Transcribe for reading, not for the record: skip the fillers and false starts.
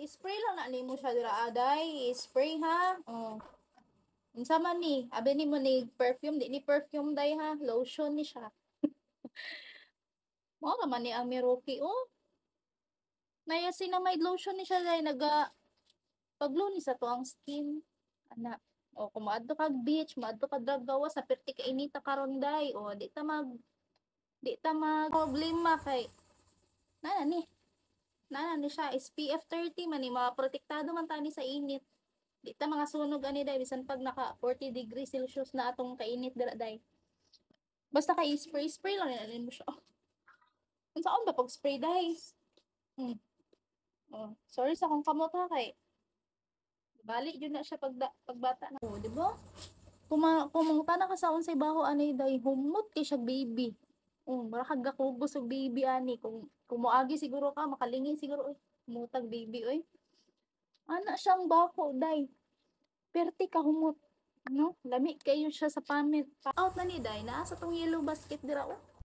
spray lang na nimo siya dira aday, spray ha. Oh. Unsa man ni? Abi ni mo ni perfume, di ni perfume day ha, lotion ni siya. Mo man ni ang Meroki oh. Naya sinamide lotion ni siya day naga paglunis sa to ang skin. Ana. O kung maadto kag beach, maadto ka gawa sa perti ka inita karon day. O di ta mag problema kay nana ni siya SPF 30 man ni maprotektado man tani sa init. Di ta mga sunog ani day bisan pag naka 40 degrees Celsius na atong kainit dira day. Basta kay spray lang nilin mo siya. Unsaon ba pag spray day? Hmm. Oh, sorry sa kung kamot ha kay bali jud na siya pagbata na. Oh, di ba? Kumangta na ka sa unsay baho anay day humot kay siya baby. Bara kag gakugos og baby ani kung moagi siguro ka makalingi siguro oy. Mutag baby oy. Ana siyang baho day. Perti ka humot. No? Lami kayo siya sa pamit. Out na ni day na sa tong yellow basket dira oh.